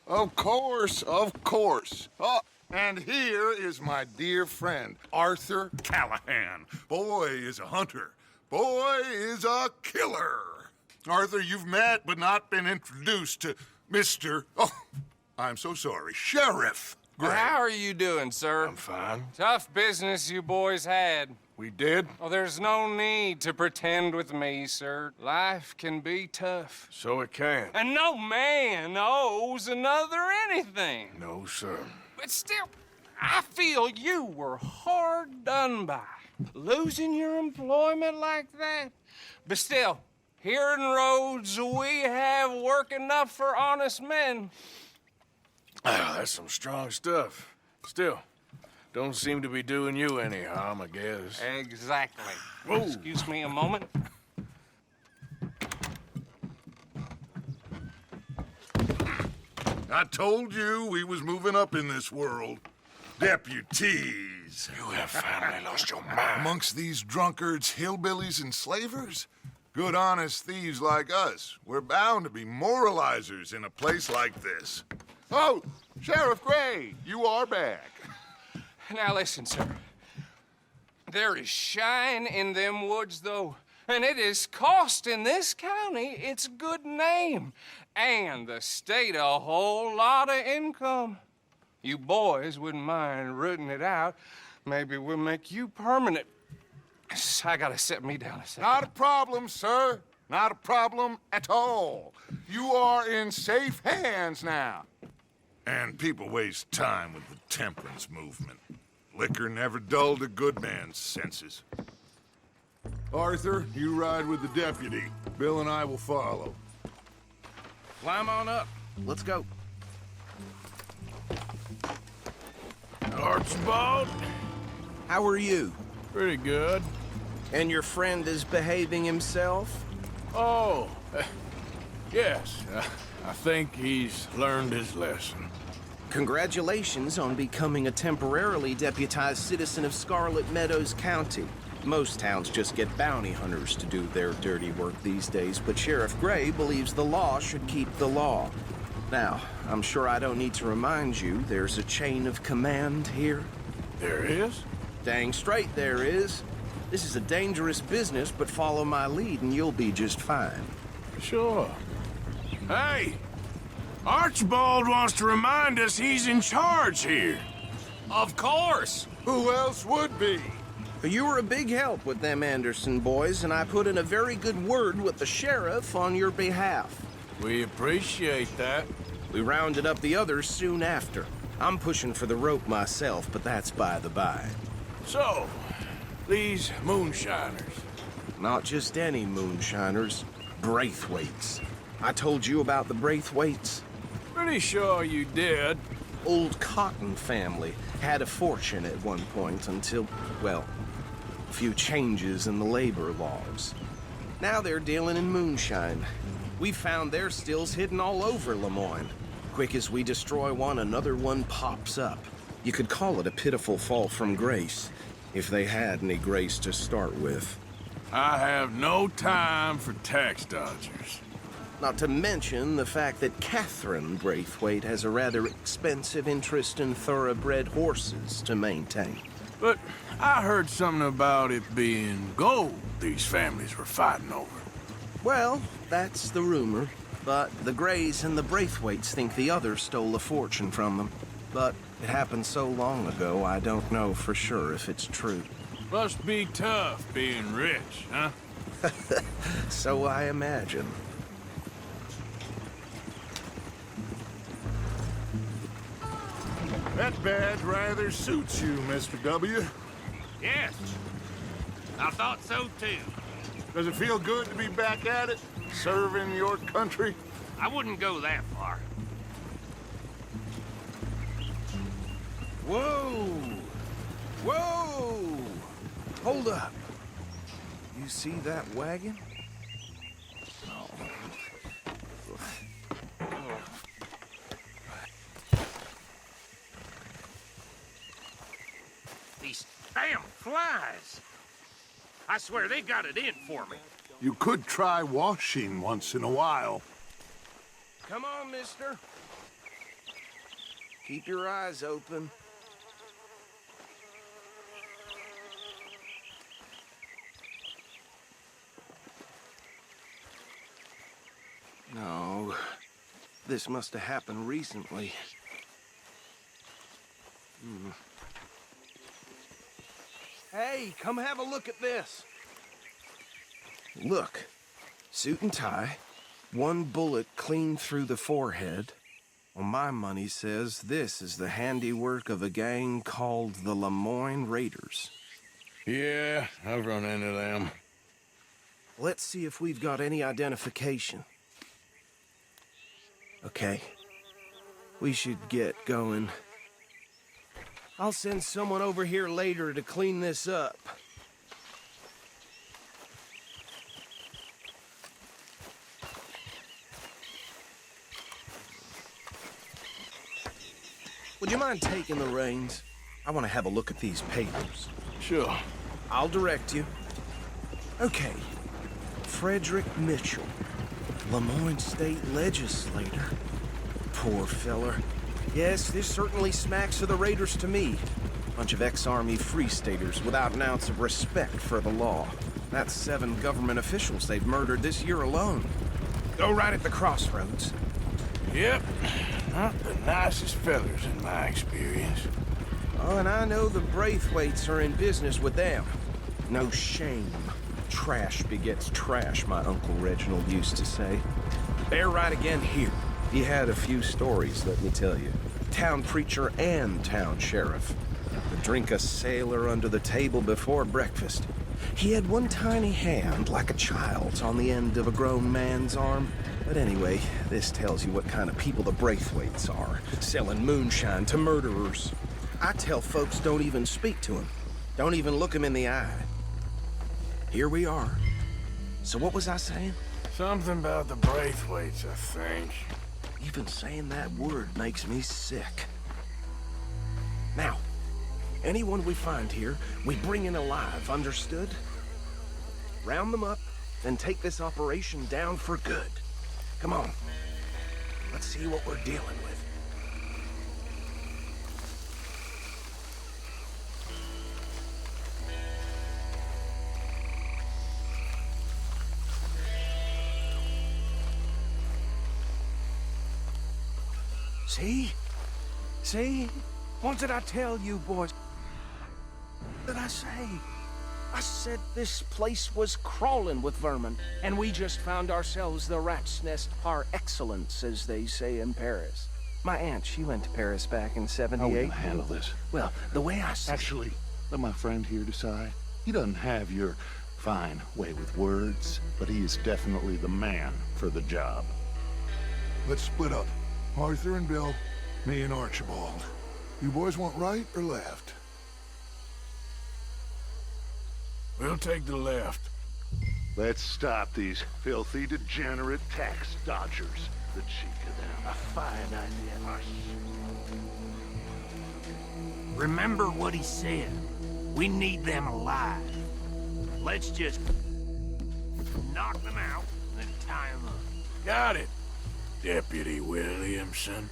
Of course, of course. Oh, and here is my dear friend, Arthur Callahan. Boy is a hunter. Boy is a killer. Arthur, you've met but not been introduced to Mr. Oh, I'm so sorry, Sheriff Gray. How are you doing, sir? I'm fine. Tough business you boys had. We did? Oh, there's no need to pretend with me, sir. Life can be tough. So it can. And no man owes another anything. No, sir. But still, I feel you were hard done by. Losing your employment like that. But still, here in Rhodes, we have work enough for honest men. That's some strong stuff. Still, don't seem to be doing you any harm, I guess. Exactly. Whoa. Excuse me a moment. I told you we was moving up in this world. Deputies. You have finally lost your mind. Amongst these drunkards, hillbillies, and slavers? Good, honest thieves like us. We're bound to be moralizers in a place like this. Oh, Sheriff Gray, you are back. Now listen, sir. There is shine in them woods, though, and it is costing this county its good name and the state a whole lot of income. You boys wouldn't mind rooting it out. Maybe we'll make you permanent. I gotta set me down a second. Not a problem, sir. Not a problem at all. You are in safe hands now. And people waste time with the temperance movement. Liquor never dulled a good man's senses. Arthur, you ride with the deputy. Bill and I will follow. Climb on up. Let's go. Archibald? How are you? Pretty good. And your friend is behaving himself? Oh, yes. I think he's learned his lesson. Congratulations on becoming a temporarily deputized citizen of Scarlet Meadows County. Most towns just get bounty hunters to do their dirty work these days, but Sheriff Gray believes the law should keep the law. Now, I'm sure I don't need to remind you there's a chain of command here. There is? Dang straight there is. This is a dangerous business, but follow my lead and you'll be just fine. Sure. Hey! Archibald wants to remind us he's in charge here. Of course. Who else would be? You were a big help with them Anderson boys, and I put in a very good word with the sheriff on your behalf. We appreciate that. We rounded up the others soon after. I'm pushing for the rope myself, but that's by the by. So, these moonshiners. Not just any moonshiners, Braithwaites. I told you about the Braithwaites? Pretty sure you did. Old Cotton family had a fortune at one point until, well, a few changes in the labor laws. Now they're dealing in moonshine. We found their stills hidden all over Lemoyne. Quick as we destroy one, another one pops up. You could call it a pitiful fall from grace, if they had any grace to start with. I have no time for tax dodgers. Not to mention the fact that Catherine Braithwaite has a rather expensive interest in thoroughbred horses to maintain. But I heard something about it being gold these families were fighting over. Well, that's the rumor. But the Grays and the Braithwaites think the others stole a fortune from them. But it happened so long ago, I don't know for sure if it's true. Must be tough being rich, huh? So I imagine. That badge rather suits you, Mr. W. Yes, I thought so too. Does it feel good to be back at it, serving your country? I wouldn't go that far. Whoa! Whoa! Hold up. You see that wagon? These damn flies. I swear they got it in for me. You could try washing once in a while. Come on, mister. Keep your eyes open. No, this must have happened recently. Hey, come have a look at this. Look, suit and tie, one bullet clean through the forehead. Well, my money says this is the handiwork of a gang called the Lemoyne Raiders. Yeah, I've run into them. Let's see if we've got any identification. Okay. We should get going. I'll send someone over here later to clean this up. Would you mind taking the reins? I want to have a look at these papers. Sure. I'll direct you. Okay. Frederick Mitchell, Lemoyne State Legislator. Poor feller. Yes, this certainly smacks of the Raiders to me. Bunch of ex-Army Free Staters without an ounce of respect for the law. That's 7 government officials they've murdered this year alone. Go right at the crossroads. Yep. Not the nicest fellers in my experience. Oh, and I know the Braithwaites are in business with them. No shame. Trash begets trash, my Uncle Reginald used to say. Bear right again here. He had a few stories, let me tell you. Town preacher and town sheriff. Would drink a sailor under the table before breakfast. He had one tiny hand, like a child's, on the end of a grown man's arm. But anyway, this tells you what kind of people the Braithwaites are. Selling moonshine to murderers. I tell folks don't even speak to him. Don't even look him in the eye. Here we are. So what was I saying? Something about the Braithwaites, I think. Even saying that word makes me sick. Now, anyone we find here, we bring in alive, understood? Round them up, then take this operation down for good. Come on. Let's see what we're dealing with. See? See? What did I tell you, boys? What did I say? I said this place was crawling with vermin, and we just found ourselves the rat's nest par excellence, as they say in Paris. My aunt, she went to Paris back in How are we '78. gonna handle this? Well, the way I see Actually, let my friend here decide. He doesn't have your fine way with words, but he is definitely the man for the job. Let's split up. Arthur and Bill, me and Archibald. You boys want right or left? We'll take the left. Let's stop these filthy, degenerate tax dodgers. The cheek of them. A fine idea. Remember what he said. We need them alive. Let's just knock them out and then tie them up. Got it, Deputy Williamson.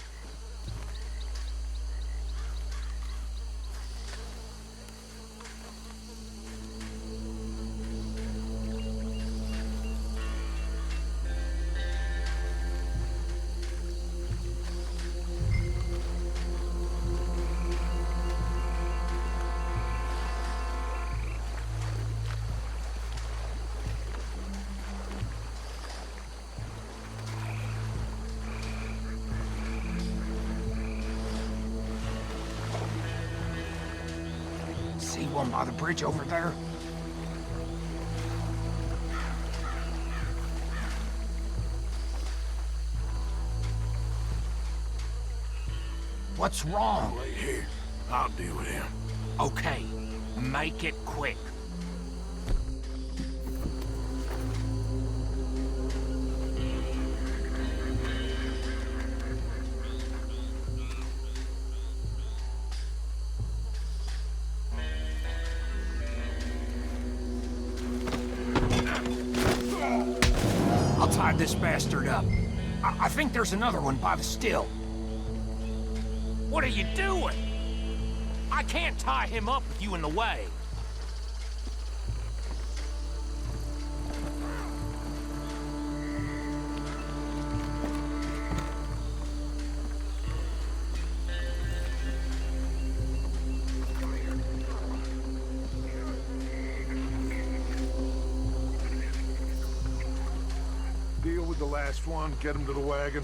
See one by the bridge over there? What's wrong? Wait here. I'll deal with him. Okay, make it quick. I'll tie this bastard up. I think there's another one by the still. What are you doing? I can't tie him up with you in the way. Deal with the last one, get him to the wagon.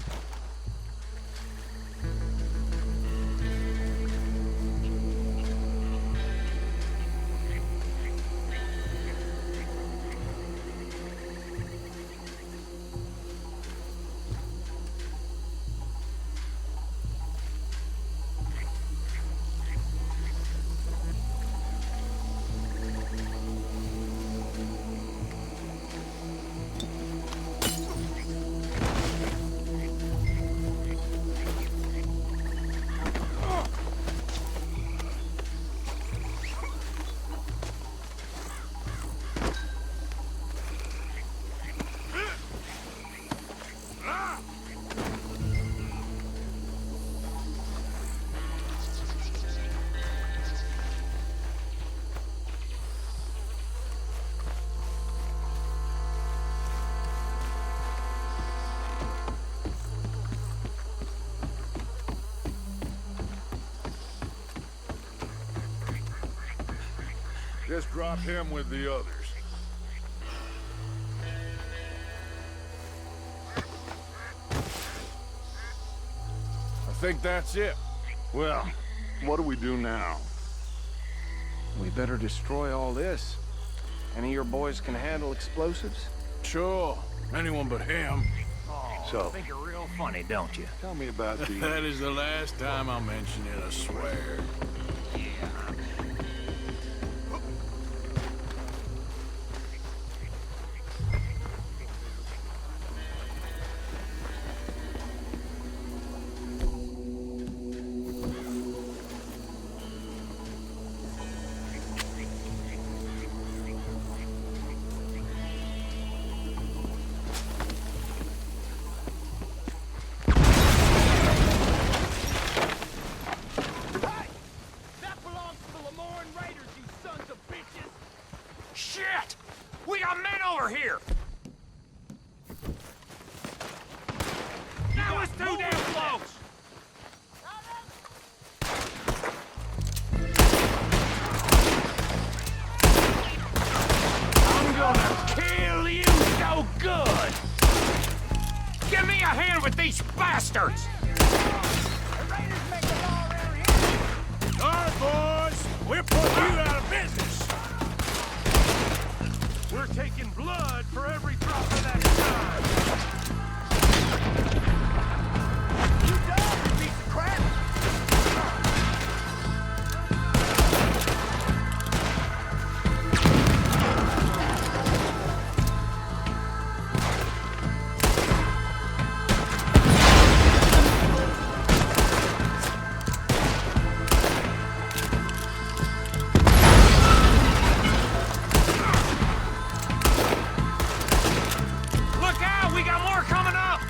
Just drop him with the others. I think that's it. Well, what do we do now? We better destroy all this. Any of your boys can handle explosives? Sure. Anyone but him. Oh, So- you think you're real funny, don't you? Tell me about the... That is the last time I'll mention it, I swear. Shit! We got men over here! That was too damn close! I'm gonna kill you so good! Give me a hand with these bastards! All right, boys. We're putting you out of business. We're taking blood for every drop of that time! You done, you piece of crap! Look out! We got more coming up!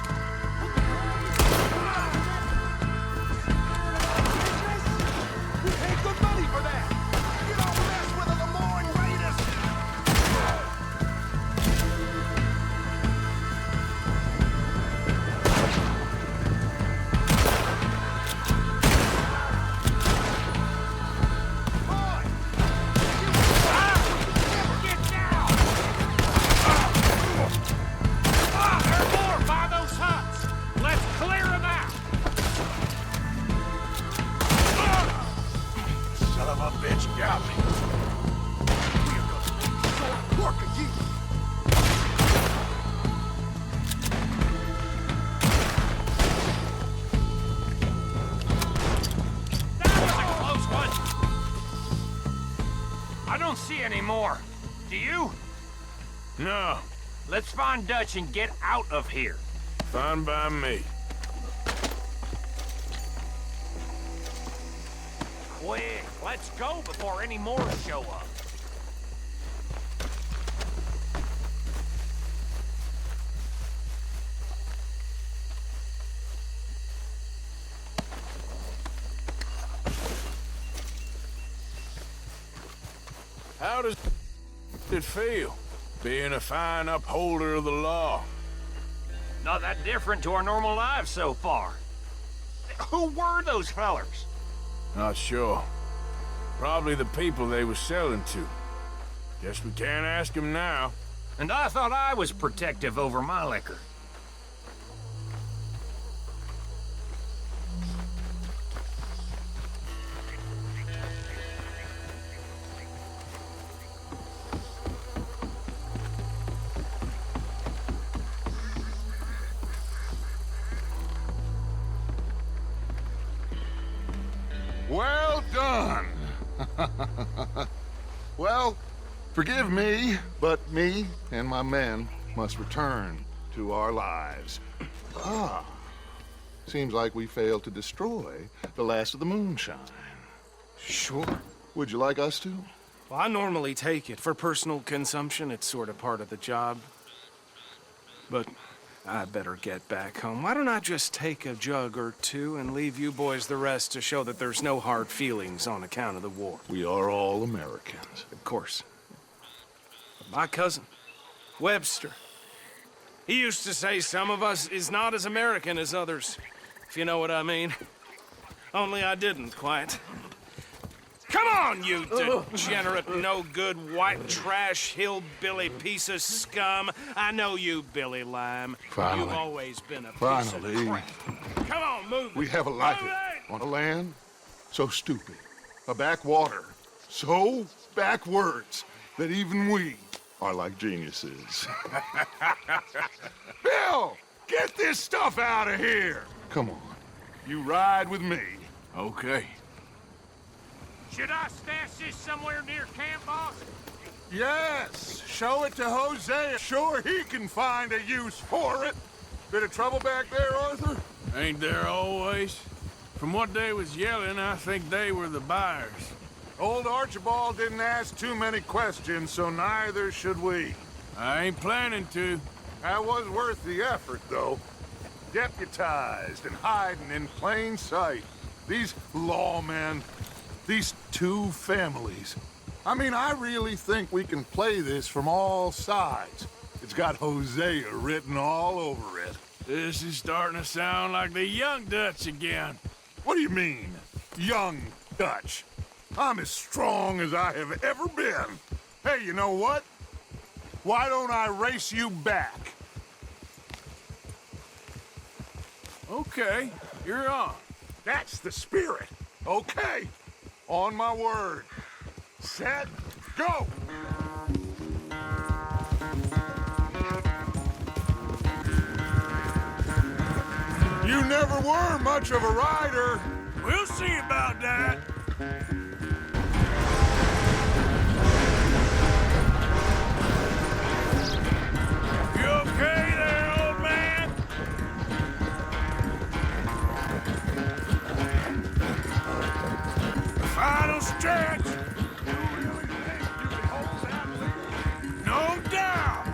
We paid good money for that! You don't mess with the Lemoyne Raiders! Boy! Get down! There are more by those huts! Let's clear them out! Son of a bitch got me. That was a close one! I don't see any more. Do you? No, Let's find Dutch and get out of here. fine by me. Quick, let's go before any more show up. does it feel, being a fine upholder of the law? Not that different to our normal lives so far. Who were those fellers? Not sure. Probably the people they were selling to. Guess we can't ask them now. And I thought I was protective over my liquor. Well done. Well, forgive me, but me and my men must return to our lives. Ah, seems like we failed to destroy the last of the moonshine. Sure. Would you like us to? Well, I normally take it. For personal consumption, it's sort of part of the job. But I better get back home. Why don't I just take a jug or two and leave you boys the rest to show that there's no hard feelings on account of the war? We are all Americans. Of course. But my cousin, Webster, he used to say some of us is not as American as others, if you know what I mean. Only I didn't quite. Come on, you degenerate, no-good, white trash, hillbilly piece of scum. I know you, Billy Lime. Finally. You've always been a piece Finally. of crap. Come on, move We it. have a life Move it! on a land so stupid, a backwater so backwards that even we are like geniuses. Bill, get this stuff out of here. Come on, you ride with me. Okay. Should I stash this somewhere near camp, boss? Yes, show it to Hosea. Sure, he can find a use for it. Bit of trouble back there, Arthur? Ain't there always? From what they was yelling, I think they were the buyers. Old Archibald didn't ask too many questions, so neither should we. I ain't planning to. That was worth the effort, though. Deputized and hiding in plain sight. These lawmen, these two families. I mean, I really think we can play this from all sides. It's got Hosea written all over it. This is starting to sound like the Young Dutch again. What do you mean, young Dutch? I'm as strong as I have ever been. Hey, you know what? Why don't I race you back? Okay, you're on. That's the spirit. Okay. On my word. Set, go! You never were much of a rider. We'll see about that. You okay there, old man? Final stretch. You really think you can hold that lead? No doubt.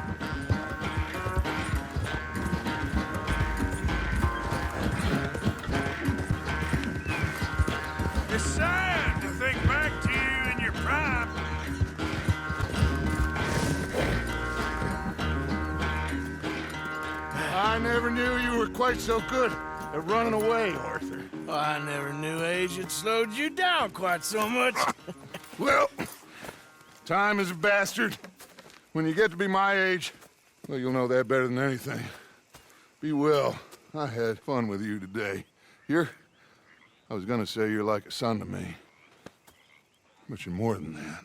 It's sad to think back to you in your prime. I never knew you were quite so good at running away, Arthur. I never knew age had slowed you down quite so much. Well, time is a bastard. When you get to be my age, well, you'll know that better than anything. Be well. I had fun with you today. I was gonna say you're like a son to me. But you're more than that.